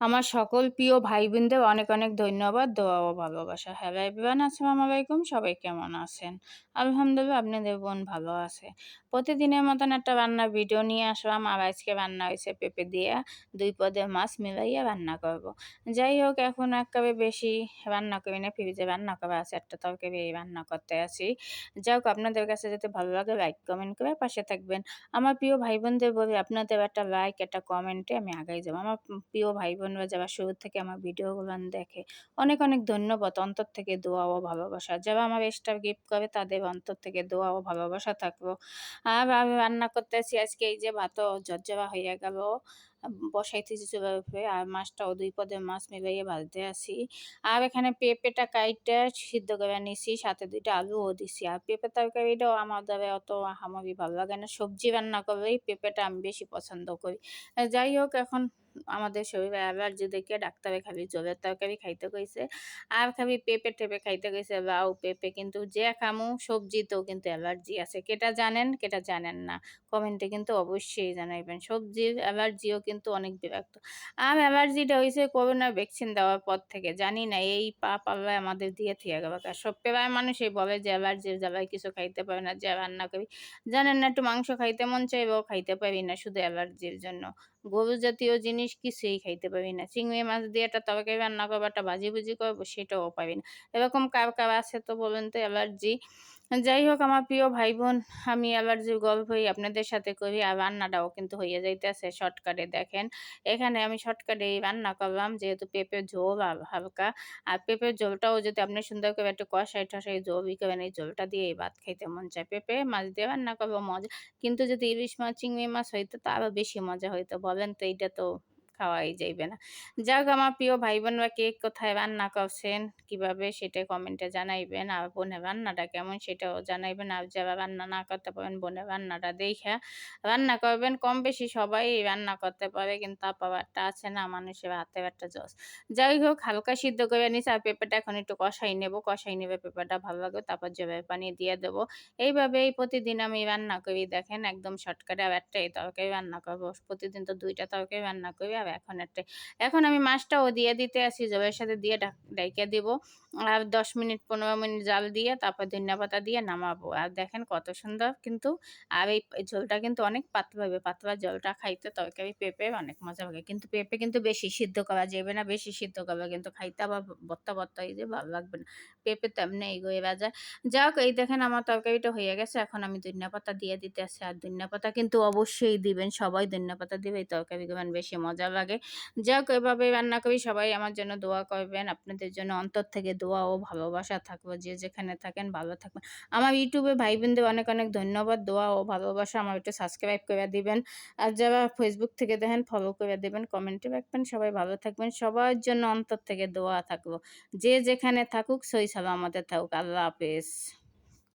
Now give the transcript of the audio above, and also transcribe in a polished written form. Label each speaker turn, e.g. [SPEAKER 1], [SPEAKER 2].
[SPEAKER 1] আমার সকল প্রিয় ভাই-বোনদের অনেক, অনেক ধন্যবাদ, দোয়া ও ভালোবাসা। হ্যালো এভরিওয়ান, আসসালামু আলাইকুম। সবাই কেমন আছেন? আলহামদুলিল্লাহ আপনাদের বোন ভালো আছে। প্রতিদিনের মতন একটা রান্নার ভিডিও নিয়ে আসলাম। আর আজকে রান্না হইছে পেঁপে দিয়া ২ পদের মাছ মিলাইয়া রান্না করব। যাই হোক এখন একেবারে বেশি রান্না করি না। ফ্রিজে রান্না করা আছে একটা তরকারি রান্না করতে আছি। যাই হোক আপনাদের কাছে যদি ভালো লাগে লাইক, কমেন্ট করে পাশে থাকবেন। আমার প্রিয় ভাই-বোনদের বলি আপনাদের একটা লাইক, একটা কমেন্টে আমি আগাই যাবো। আমার প্রিয় ভাই-বোনরা যারা শুরু থেকে আমার ভিডিওগুলান দেখে, অনেক, অনেক ধন্যবাদ। অন্তর থেকে দোয়া ও ভালোবাসা। যারা আমার স্টার গিফট করে তাদের অন্তর থেকে দোয়া ও ভালোবাসা থাকলো। আর আমি রান্না করতেছি আজকে এই যে ভাতও ঝরঝরা হইয়া গেল। বসাইতেছি চুলার উপরে আর মাছটাও ২ পদের মাছ মিলাইয়া ভাজতে আছি। আর এখানে পেঁপেটা কাইটা সিদ্ধ করে নিছি, সাথে ২ টা আলুও দিছি। আর পেঁপের তরকারিটাও আমার দ্বারা অত আহামরি ভালো লাগে না। সবজি রান্না করলেই পেঁপেটা আমি বেশি পছন্দ করি। যাই হোক এখন আমাদের শরীরে অ্যালার্জি দেখে ডাক্তারে খালি জলের তরকারি খাইতে কইছে। আর খালি পেঁপে-টেপে খাইতে কইছে, লাউ, পেঁপে কিন্তু যে খামু সবজিতেও কিন্তু অ্যালার্জি আছে। কেটা জানেন, কেটা জানেন না। কমেন্টে কিন্তু অবশ্যই জানাইবেন। সবজির অ্যালার্জিও কিন্তু অনেক বিরক্ত। আর অ্যালার্জিটা হইছে করোনার ভ্যাকসিন দেওয়ার পর থেকে। জানি না এই পাপ আল্লাহ আমাদের দিয়ে থিয়া গেল। সব প্রায় মানুষই বলে যে অ্যালার্জির জ্বালায় কিছু খাইতে পারে না, যা রান্না করি। জানেন না একটু মাংস খাইতে মন চাইলেও খাইতে পারি না শুধু অ্যালার্জির জন্য। গরু জাতীয় জিনিস কিছুই খাইতে পারি না। চিংড়ি মাছ দিয়ে একটা তরকারি রান্না করবো, একটা ভাজি-ভুজি করবো সেটাও পারি না। এরকম কার, কার আছে তো বলুন তো অ্যালার্জি? যাই হোক আমার প্রিয় ভাই-বোন, আমি অ্যালার্জির গল্পই আপনাদের সাথে করি। আর রান্নাটাও কিন্তু হইয়া যাইতেছে শর্টকাটে দেখেন। এখানে আমি শর্টকাটেই রান্না করলাম যেহেতু পেঁপের ঝোল হালকা। আর পেঁপের ঝোলটাও যদি আপনি সুন্দর করে একটু কষাই-টষাই ঝোল করেন, এই ঝোলটা দিয়েই ভাত খাইতে মন চায়। পেঁপে মাছ দিয়ে রান্না করবো মজা। কিন্তু যদি ইলিশ মাছ, চিংড়ি মাছ হইতো তো আরো বেশি মজা হইতো। বলেন তো এইটা তো খাওয়াই যাইবে না। যাক আমার প্রিয় ভাই-বোনরা কে কোথায় রান্না করছেন, কিভাবে সেটা কমেন্টে জানাইবেন। আর বোনের রান্নাটা কেমন সেটাও জানাইবেন। আর যারা রান্না না করতে পারেন বোনের রান্নাটা দেইখা রান্না করবেন। কম বেশি সবাই রান্না করতে পারে কিন্তু তারপর একটা আছে না মানুষের হাতের একটা জোশ। যাই হোক হালকা সিদ্ধ করে নিছি আর পেঁপেটা এখন একটু কষাই নেব। কষাই নিবে পেঁপেটা ভালো লাগবে। তারপর জলের পানি দিয়ে দেবো। এইভাবেই প্রতিদিন আমি রান্না করি দেখেন একদম শর্টকাটে। আর একটাই তরকারি রান্না করব। প্রতিদিন তো ২ টা তরকারি রান্না করি আর এখন একটাই। এখন আমি মাছটাও দিয়ে দিতে আছি জলের সাথে দিয়ে ডাইকা দিব। আর ১০ মিনিট ১৫ মিনিট জাল দিয়ে তারপর ধনিয়া পাতা দিয়ে নামাবো। আর দেখেন কত সুন্দর কিন্তু। আর এই ঝোলটা কিন্তু অনেক পাতলা হবে। পাতলা ঝোলটা খাইতে তরকারি পেঁপে অনেক মজা লাগে। কিন্তু পেঁপে কিন্তু বেশি সিদ্ধ করা যাবে না। বেশি সিদ্ধ করলে কিন্তু খাইতে আবার ভর্তা, ভর্তা হয়ে যে ভালো লাগবে না। পেঁপে তো এমনি এগোয়ে যায়। যাক এই দেখেন আমার তরকারিটা হয়ে গেছে। এখন আমি ধনিয়া পাতা দিয়ে দিতেছি। আর ধনিয়া পাতা কিন্তু অবশ্যই দিবেন। সবাই ধনিয়া পাতা দিবে এই তরকারিগুলো বেশি মজা লাগে। যাক এভাবে রান্না করি। সবাই আমার জন্য দোয়া করবেন। আপনাদের জন্য অন্তর থেকে দোয়া ও ভালোবাসা থাকলো। যে যেখানে থাকেন ভালো থাকবেন। আমার ইউটিউবে ভাই-বোনদের অনেক, অনেক ধন্যবাদ। দোয়া ও ভালোবাসা। আমার একটু সাবস্ক্রাইব করে দিবেন। আর যারা ফেসবুক থেকে দেখেন ফলো করে দিবেন, কমেন্টে রাখবেন। সবাই ভালো থাকবেন। সবার জন্য অন্তর থেকে দোয়া থাকলো। যে যেখানে থাকুক সহি সালামতে থাকুক। আল্লাহ হাফেজ।